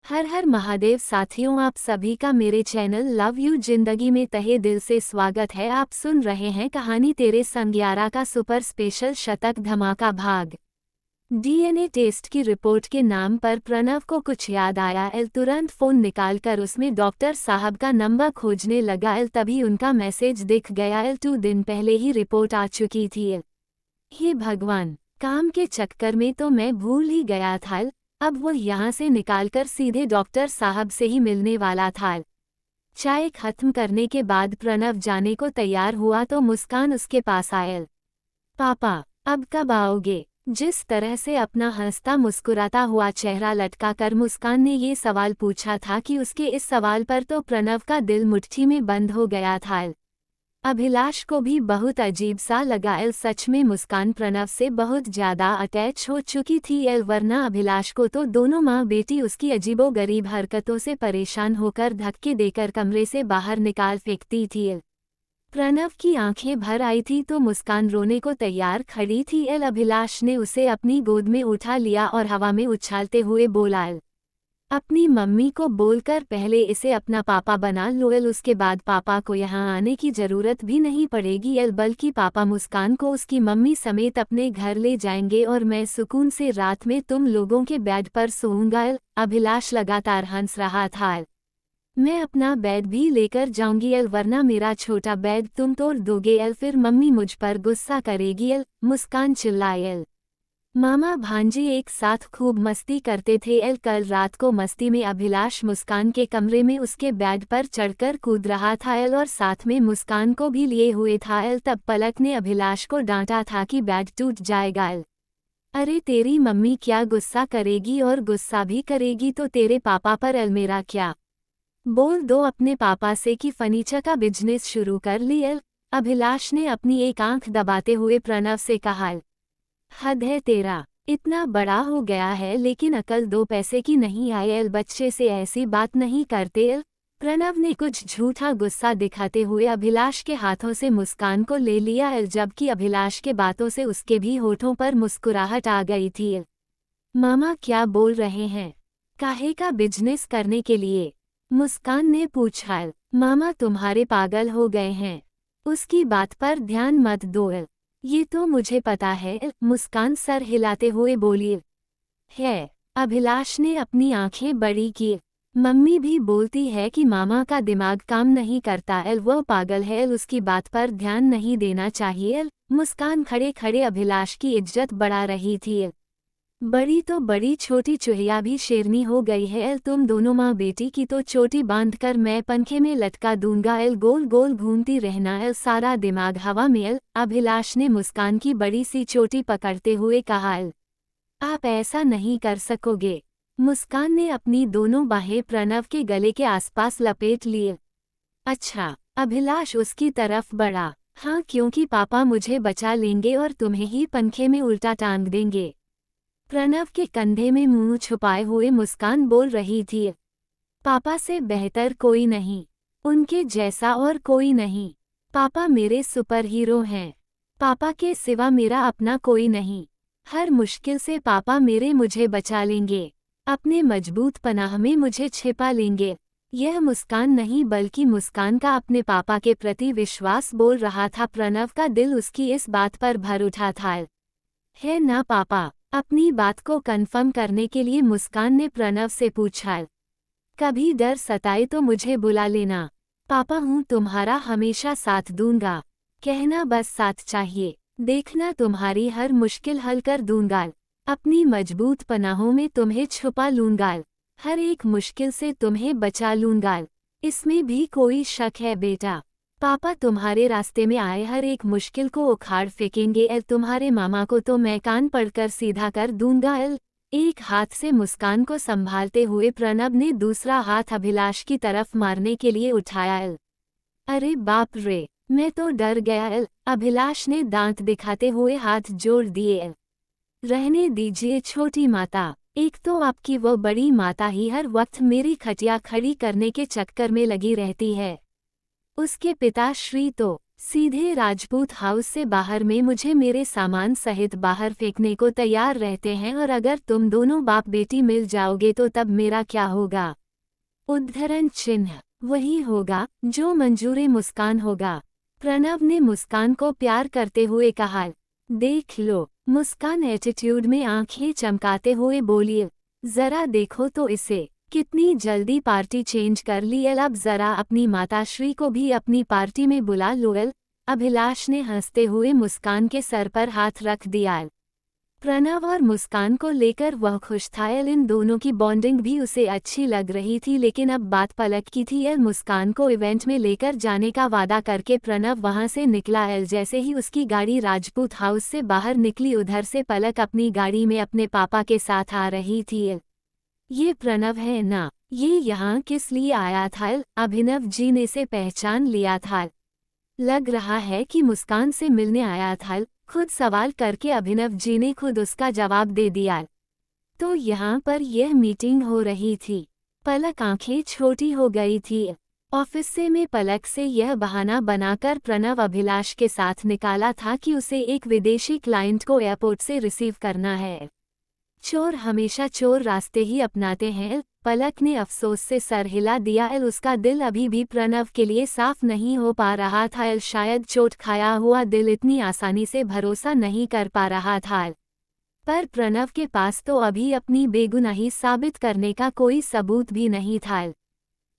हर हर महादेव साथियों, आप सभी का मेरे चैनल लव यू जिंदगी में तहे दिल से स्वागत है। आप सुन रहे हैं कहानी तेरे संग 11 का सुपर स्पेशल शतक धमाका भाग। डीएनए टेस्ट की रिपोर्ट के नाम पर प्रणव को कुछ याद आया। तुरंत फोन निकालकर उसमें डॉक्टर साहब का नंबर खोजने लगा। तभी उनका मैसेज दिख गया। 2 दिन पहले ही रिपोर्ट आ चुकी थी। हे भगवान, काम के चक्कर में तो मैं भूल ही गया था। अब वो यहाँ से निकालकर सीधे डॉक्टर साहब से ही मिलने वाला था। चाय खत्म करने के बाद प्रणव जाने को तैयार हुआ तो मुस्कान उसके पास आयल। पापा, अब कब आओगे? जिस तरह से अपना हंसता मुस्कुराता हुआ चेहरा लटकाकर मुस्कान ने ये सवाल पूछा था कि उसके इस सवाल पर तो प्रणव का दिल मुट्ठी में बंद हो गया था। अभिलाष को भी बहुत अजीब सा लगा। सच में मुस्कान प्रणव से बहुत ज्यादा अटैच हो चुकी थी। वरना अभिलाष को तो दोनों माँ बेटी उसकी अजीबोगरीब हरकतों से परेशान होकर धक्के देकर कमरे से बाहर निकाल फेंकती थी। प्रणव की आंखें भर आई थी तो मुस्कान रोने को तैयार खड़ी थी। अभिलाष ने उसे अपनी गोद में उठा लिया और हवा में उछालते हुए बोला, अपनी मम्मी को बोलकर पहले इसे अपना पापा बना लो। उसके बाद पापा को यहाँ आने की जरूरत भी नहीं पड़ेगी। बल्कि पापा मुस्कान को उसकी मम्मी समेत अपने घर ले जाएंगे और मैं सुकून से रात में तुम लोगों के बेड पर सोऊंगा। अभिलाष लगातार हंस रहा था। मैं अपना बेड भी लेकर जाऊंगी वरना मेरा छोटा बेड तुम तोड़ दोगे। फिर मम्मी मुझ पर गुस्सा करेगी। मुस्कान चिल्लाई। मामा भांजी एक साथ खूब मस्ती करते थे। कल रात को मस्ती में अभिलाष मुस्कान के कमरे में उसके बेड पर चढ़कर कूद रहा था और साथ में मुस्कान को भी लिए हुए था। तब पलक ने अभिलाष को डांटा था कि बेड टूट जाएगा। अरे तेरी मम्मी क्या गुस्सा करेगी, और गुस्सा भी करेगी तो तेरे पापा पर। मेरा क्या? बोल दो अपने पापा से कि फर्नीचर का बिजनेस शुरू कर ली। अभिलाष ने अपनी एक आंख दबाते हुए प्रणव से कहा। हद है तेरा, इतना बड़ा हो गया है लेकिन अकल 2 पैसे की नहीं आई। बच्चे से ऐसी बात नहीं करते। प्रणव ने कुछ झूठा गुस्सा दिखाते हुए अभिलाष के हाथों से मुस्कान को ले लिया। जबकि अभिलाष के बातों से उसके भी होठों पर मुस्कुराहट आ गई थी। मामा क्या बोल रहे हैं? काहे का बिजनेस करने के लिए? मुस्कान ने पूछा। मामा तुम्हारे पागल हो गए हैं, उसकी बात पर ध्यान मत दो। ये तो मुझे पता है। मुस्कान सर हिलाते हुए बोली। है, अभिलाष ने अपनी आंखें बड़ी की। मम्मी भी बोलती है कि मामा का दिमाग काम नहीं करता। वो पागल है, उसकी बात पर ध्यान नहीं देना चाहिए। मुस्कान खड़े खड़े अभिलाष की इज्जत बढ़ा रही थी। बड़ी तो बड़ी, छोटी चुहिया भी शेरनी हो गई है। तुम दोनों माँ बेटी की तो चोटी बांधकर मैं पंखे में लटका दूंगा। गोल गोल घूमती रहना। सारा दिमाग हवा में। अभिलाष ने मुस्कान की बड़ी सी चोटी पकड़ते हुए कहा। आप ऐसा नहीं कर सकोगे। मुस्कान ने अपनी दोनों बाहें प्रणव के गले के आसपास लपेट लिए। अच्छा, अभिलाष उसकी तरफ बढ़ा। हाँ, क्योंकि पापा मुझे बचा लेंगे और तुम्हें ही पंखे में उल्टा टांग देंगे। प्रणव के कंधे में मुंह छुपाए हुए मुस्कान बोल रही थी। पापा से बेहतर कोई नहीं, उनके जैसा और कोई नहीं। पापा मेरे सुपर हीरो हैं। पापा के सिवा मेरा अपना कोई नहीं। हर मुश्किल से पापा मेरे मुझे बचा लेंगे, अपने मजबूत पनाह में मुझे छिपा लेंगे। यह मुस्कान नहीं बल्कि मुस्कान का अपने पापा के प्रति विश्वास बोल रहा था। प्रणव का दिल उसकी इस बात पर भर उठा था। है ना पापा? अपनी बात को कंफर्म करने के लिए मुस्कान ने प्रणव से पूछा। कभी डर सताए तो मुझे बुला लेना, पापा हूँ तुम्हारा, हमेशा साथ दूंगा। कहना बस साथ चाहिए, देखना तुम्हारी हर मुश्किल हल कर दूंगा। अपनी मजबूत पनाहों में तुम्हें छुपा लूंगा, हर एक मुश्किल से तुम्हें बचा लूंगा। इसमें भी कोई शक है बेटा? पापा तुम्हारे रास्ते में आए हर एक मुश्किल को उखाड़ फेंकेंगे। तुम्हारे मामा को तो मैं कान पड़कर सीधा कर दूंगा। एक हाथ से मुस्कान को संभालते हुए प्रणव ने दूसरा हाथ अभिलाष की तरफ मारने के लिए उठाया। अरे बाप रे, मैं तो डर गया। अभिलाष ने दांत दिखाते हुए हाथ जोड़ दिए। रहने दीजिए छोटी माता, एक तो आपकी वो बड़ी माता ही हर वक्त मेरी खटिया खड़ी करने के चक्कर में लगी रहती है। उसके पिताश्री तो सीधे राजपूत हाउस से बाहर में मुझे मेरे सामान सहित बाहर फेंकने को तैयार रहते हैं, और अगर तुम दोनों बाप बेटी मिल जाओगे तो तब मेरा क्या होगा? उद्धरण चिन्ह। वही होगा जो मंजूरे मुस्कान होगा। प्रणव ने मुस्कान को प्यार करते हुए कहा। देख लो, मुस्कान एटीट्यूड में आंखें चमकाते हुए बोली। जरा देखो तो इसे, कितनी जल्दी पार्टी चेंज कर ली। अब जरा अपनी माताश्री को भी अपनी पार्टी में बुला लो। अभिलाष ने हंसते हुए मुस्कान के सर पर हाथ रख दिया। प्रणव और मुस्कान को लेकर वह खुश था। इन दोनों की बॉन्डिंग भी उसे अच्छी लग रही थी, लेकिन अब बात पलक की थी। मुस्कान को इवेंट में लेकर जाने का वादा करके प्रणव वहां से निकला। जैसे ही उसकी गाड़ी राजपूत हाउस से बाहर निकली, उधर से पलक अपनी गाड़ी में अपने पापा के साथ आ रही थी। ये प्रणव है ना? ये यहाँ किस लिए आया था? अभिनव जी ने इसे पहचान लिया था। लग रहा है कि मुस्कान से मिलने आया था। खुद सवाल करके अभिनव जी ने खुद उसका जवाब दे दिया। तो यहाँ पर यह मीटिंग हो रही थी। पलक आंखें छोटी हो गई थी। ऑफिस से में पलक से यह बहाना बनाकर प्रणव अभिलाष के साथ निकाला था कि उसे एक विदेशी क्लाइंट को एयरपोर्ट से रिसीव करना है। चोर हमेशा चोर रास्ते ही अपनाते हैं। पलक ने अफसोस से सर हिला दिया। उसका दिल अभी भी प्रणव के लिए साफ नहीं हो पा रहा था। शायद चोट खाया हुआ दिल इतनी आसानी से भरोसा नहीं कर पा रहा था। पर प्रणव के पास तो अभी अपनी बेगुनाही साबित करने का कोई सबूत भी नहीं था।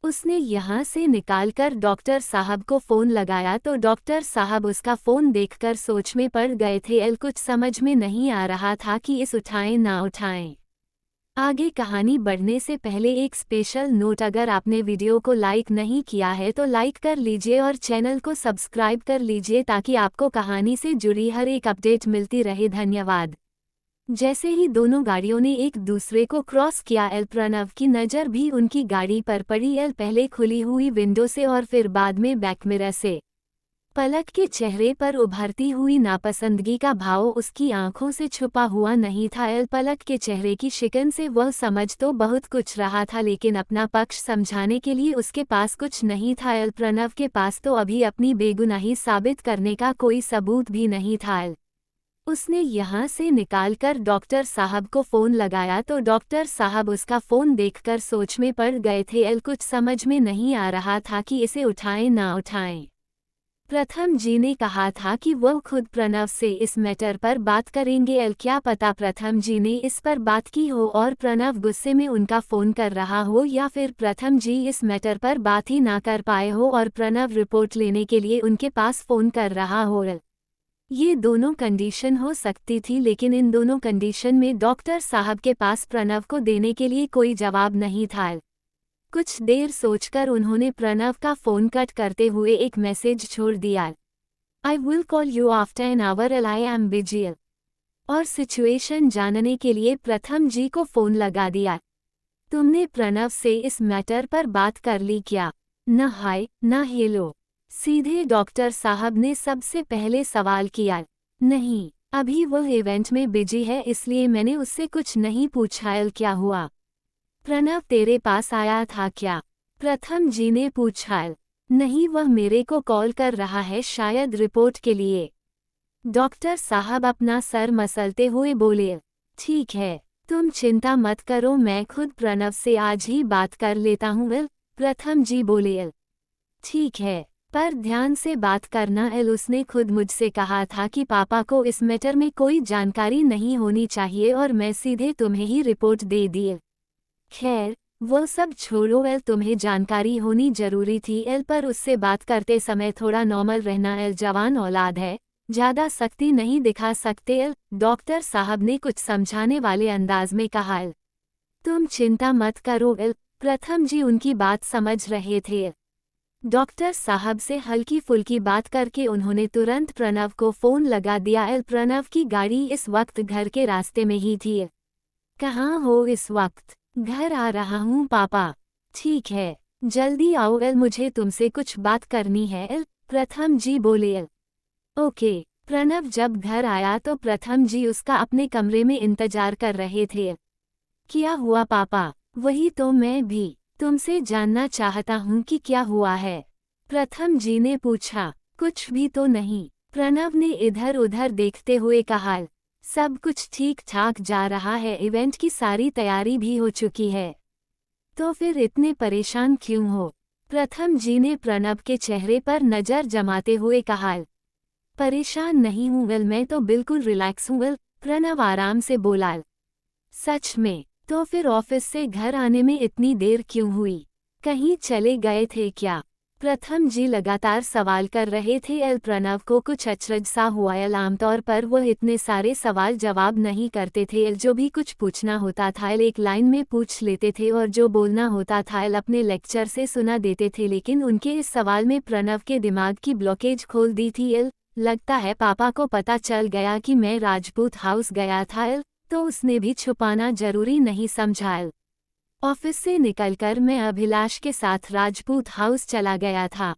उसने यहाँ से निकालकर डॉक्टर साहब को फ़ोन लगाया तो डॉक्टर साहब उसका फ़ोन देखकर सोच में पड़ गए थे। कुछ समझ में नहीं आ रहा था कि इस उठाएं ना उठाएं। आगे कहानी बढ़ने से पहले एक स्पेशल नोट, अगर आपने वीडियो को लाइक नहीं किया है तो लाइक कर लीजिए और चैनल को सब्सक्राइब कर लीजिए ताकि आपको कहानी से जुड़ी हर एक अपडेट मिलती रहे। धन्यवाद। जैसे ही दोनों गाड़ियों ने एक दूसरे को क्रॉस किया, प्रणव की नज़र भी उनकी गाड़ी पर पड़ी। पहले खुली हुई विंडो से और फिर बाद में बैक मिरर से। पलक के चेहरे पर उभरती हुई नापसंदगी का भाव उसकी आंखों से छुपा हुआ नहीं था। पलक के चेहरे की शिकन से वह समझ तो बहुत कुछ रहा था, लेकिन अपना पक्ष समझाने के लिए उसके पास कुछ नहीं था। प्रणव के पास तो अभी अपनी बेगुनाही साबित करने का कोई सबूत भी नहीं था। उसने यहाँ से निकालकर डॉक्टर साहब को फ़ोन लगाया तो डॉक्टर साहब उसका फ़ोन देखकर सोच में पड़ गए थे। कुछ समझ में नहीं आ रहा था कि इसे उठाएं ना उठाएं। प्रथम जी ने कहा था कि वह खुद प्रणव से इस मैटर पर बात करेंगे। क्या पता प्रथम जी ने इस पर बात की हो और प्रणव गुस्से में उनका फ़ोन कर रहा हो, या फिर प्रथम जी इस मैटर पर बात ही ना कर पाए हो और प्रणव रिपोर्ट लेने के लिए उनके पास फ़ोन कर रहा हो। ये दोनों कंडीशन हो सकती थी, लेकिन इन दोनों कंडीशन में डॉक्टर साहब के पास प्रणव को देने के लिए कोई जवाब नहीं था। कुछ देर सोचकर उन्होंने प्रणव का फ़ोन कट करते हुए एक मैसेज छोड़ दिया। I will call you after an hour, I am busy. और सिचुएशन जानने के लिए प्रथम जी को फ़ोन लगा दिया। तुमने प्रणव से इस मैटर पर बात कर ली क्या? न हाय न हेलो। सीधे डॉक्टर साहब ने सबसे पहले सवाल किया। नहीं, अभी वह इवेंट में बिजी है, इसलिए मैंने उससे कुछ नहीं पूछा। क्या हुआ? प्रणव तेरे पास आया था क्या? प्रथम जी ने पूछा। नहीं, वह मेरे को कॉल कर रहा है, शायद रिपोर्ट के लिए। डॉक्टर साहब अपना सर मसलते हुए बोले। ठीक है, तुम चिंता मत करो, मैं खुद प्रणव से आज ही बात कर लेता हूँ। प्रथम जी बोले। ठीक है, पर ध्यान से बात करना। उसने खुद मुझसे कहा था कि पापा को इस मैटर में कोई जानकारी नहीं होनी चाहिए और मैं सीधे तुम्हें ही रिपोर्ट दे दी। खैर वो सब छोड़ो, तुम्हें जानकारी होनी जरूरी थी। पर उससे बात करते समय थोड़ा नॉर्मल रहना। जवान औलाद है, ज़्यादा सख्ती नहीं दिखा सकते। डॉक्टर साहब ने कुछ समझाने वाले अंदाज में कहा। तुम चिंता मत करो। प्रथम जी उनकी बात समझ रहे थे। डॉक्टर साहब से हल्की फुल्की बात करके उन्होंने तुरंत प्रणव को फ़ोन लगा दिया। प्रणव की गाड़ी इस वक्त घर के रास्ते में ही थी। कहाँ हो इस वक्त? घर आ रहा हूँ पापा। ठीक है, जल्दी आओ, मुझे तुमसे कुछ बात करनी है। प्रथम जी बोले। ओके। प्रणव जब घर आया तो प्रथम जी उसका अपने कमरे में इंतजार कर रहे थे। क्या हुआ पापा? वही तो मैं भी तुमसे जानना चाहता हूँ कि क्या हुआ है, प्रथम जी ने पूछा। कुछ भी तो नहीं, प्रणव ने इधर उधर देखते हुए कहा। सब कुछ ठीक ठाक जा रहा है, इवेंट की सारी तैयारी भी हो चुकी है। तो फिर इतने परेशान क्यों हो? प्रथम जी ने प्रणव के चेहरे पर नजर जमाते हुए कहा। परेशान नहीं हूँ वेल, मैं तो बिल्कुल रिलैक्स हूँ वेल, प्रणव आराम से बोला। सच में? तो फिर ऑफिस से घर आने में इतनी देर क्यों हुई? कहीं चले गए थे क्या? प्रथम जी लगातार सवाल कर रहे थे। प्रणव को कुछ अचरज सा हुआ। आमतौर पर वह इतने सारे सवाल जवाब नहीं करते थे। जो भी कुछ पूछना होता था एक लाइन में पूछ लेते थे और जो बोलना होता था अपने लेक्चर से सुना देते थे, लेकिन उनके इस सवाल में प्रणव के दिमाग की ब्लॉकेज खोल दी थी। लगता है पापा को पता चल गया कि मैं राजपूत हाउस गया था, तो उसने भी छुपाना जरूरी नहीं समझा। ऑफिस से निकलकर मैं अभिलाष के साथ राजपूत हाउस चला गया था।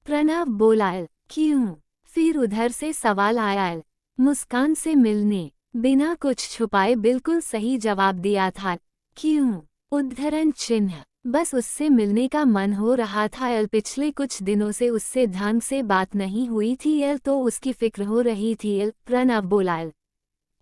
प्रणव बोला। क्यों? फिर उधर से सवाल आया। मुस्कान से मिलने। बिना कुछ छुपाए बिल्कुल सही जवाब दिया था। क्यों? उद्धरण चिन्ह। बस उससे मिलने का मन हो रहा था। पिछले कुछ दिनों से उससे ढंग से बात नहीं हुई थी, तो उसकी फिक्र हो रही थी। प्रणव बोला।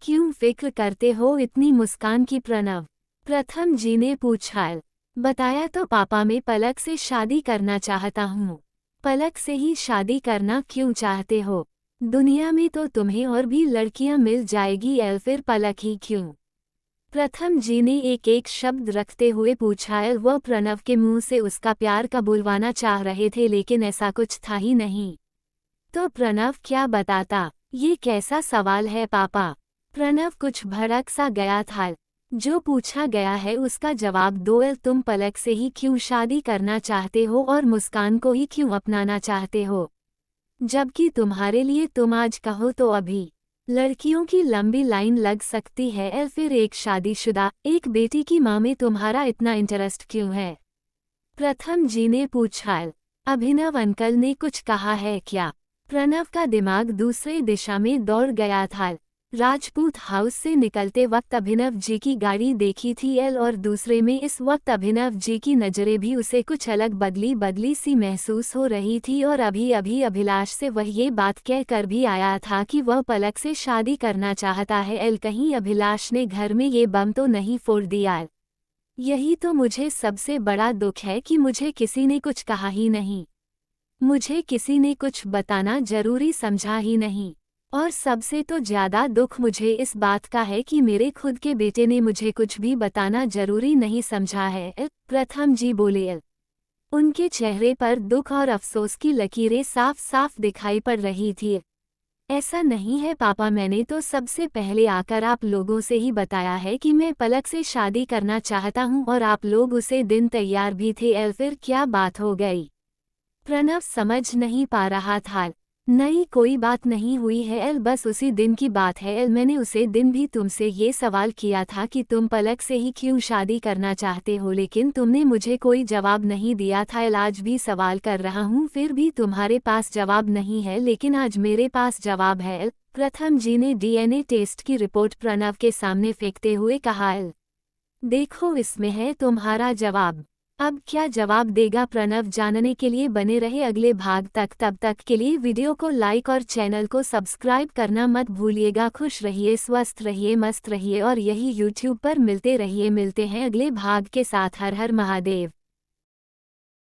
क्यों फिक्र करते हो इतनी? मुस्कान की प्रणव। प्रथम जी ने पूछा। बताया तो पापा, मैं पलक से शादी करना चाहता हूँ। पलक से ही शादी करना क्यों चाहते हो? दुनिया में तो तुम्हें और भी लड़कियां मिल जाएगी, फिर पलक ही क्यों? प्रथम जी ने एक एक शब्द रखते हुए पूछा। वह प्रणव के मुंह से उसका प्यार कबूलवाना चाह रहे थे, लेकिन ऐसा कुछ था ही नहीं। तो प्रणव क्या बताता? ये कैसा सवाल है पापा? प्रणव कुछ भड़क सा गया था। जो पूछा गया है उसका जवाब दो। तुम पलक से ही क्यों शादी करना चाहते हो और मुस्कान को ही क्यों अपनाना चाहते हो? जबकि तुम्हारे लिए तुम आज कहो तो अभी लड़कियों की लंबी लाइन लग सकती है। फिर एक शादीशुदा एक बेटी की माँ में तुम्हारा इतना इंटरेस्ट क्यों है? प्रथम जी ने पूछा। अभिनव अंकल ने कुछ कहा है क्या? प्रणव का दिमाग दूसरे दिशा में दौड़ गया था। राजपूत हाउस से निकलते वक्त अभिनव जी की गाड़ी देखी थी, और दूसरे में इस वक्त अभिनव जी की नज़रें भी उसे कुछ अलग बदली बदली सी महसूस हो रही थी। और अभी अभी अभिलाष से वह ये बात कह कर भी आया था कि वह पलक से शादी करना चाहता है। कहीं अभिलाष ने घर में ये बम तो नहीं फोड़ दिया? यही तो मुझे सबसे बड़ा दुख है कि मुझे किसी ने कुछ कहा ही नहीं। मुझे किसी ने कुछ बताना जरूरी समझा ही नहीं। और सबसे तो ज्यादा दुख मुझे इस बात का है कि मेरे खुद के बेटे ने मुझे कुछ भी बताना जरूरी नहीं समझा है। प्रथम जी बोले। उनके चेहरे पर दुख और अफसोस की लकीरें साफ साफ दिखाई पड़ रही थी। ऐसा नहीं है पापा, मैंने तो सबसे पहले आकर आप लोगों से ही बताया है कि मैं पलक से शादी करना चाहता हूं, और आप लोग उसे दिन तैयार भी थे। फिर क्या बात हो गई? प्रणव समझ नहीं पा रहा था। नहीं, कोई बात नहीं हुई है, बस उसी दिन की बात है। मैंने उसे दिन भी तुमसे ये सवाल किया था कि तुम पलक से ही क्यों शादी करना चाहते हो, लेकिन तुमने मुझे कोई जवाब नहीं दिया था। आज भी सवाल कर रहा हूँ, फिर भी तुम्हारे पास जवाब नहीं है, लेकिन आज मेरे पास जवाब है। प्रथम जी ने DNA टेस्ट की रिपोर्ट प्रणव के सामने फेंकते हुए कहा। देखो, इसमें है तुम्हारा जवाब। अब क्या जवाब देगा प्रणव, जानने के लिए बने रहे अगले भाग तक। तब तक के लिए वीडियो को लाइक और चैनल को सब्सक्राइब करना मत भूलिएगा। खुश रहिए, स्वस्थ रहिए, मस्त रहिए और यही YouTube पर मिलते रहिए। मिलते हैं अगले भाग के साथ। हर हर महादेव।